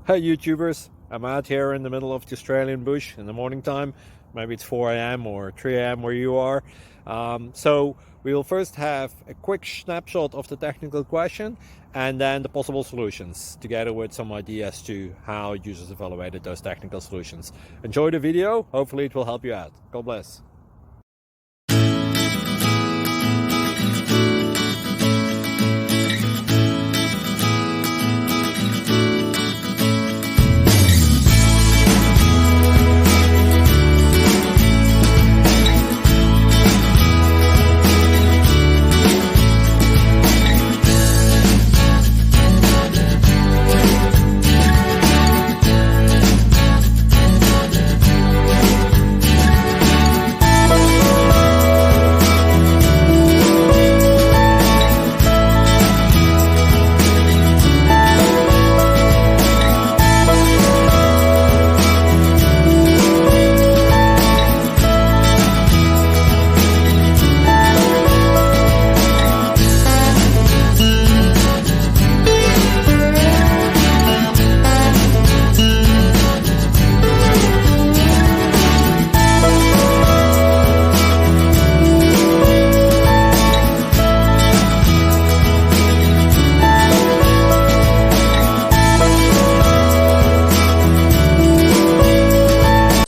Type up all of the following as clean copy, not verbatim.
Hey YouTubers, I'm out here in the middle of the Australian bush in the morning time. Maybe it's 4 a.m. or 3 a.m. where you are. So we will first have a quick snapshot of the technical question and then the possible solutions, together with some ideas to how users evaluated those technical solutions. Enjoy the video, hopefully it will help you out. God bless.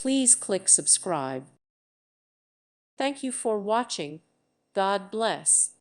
Please click subscribe. Thank you for watching. God bless.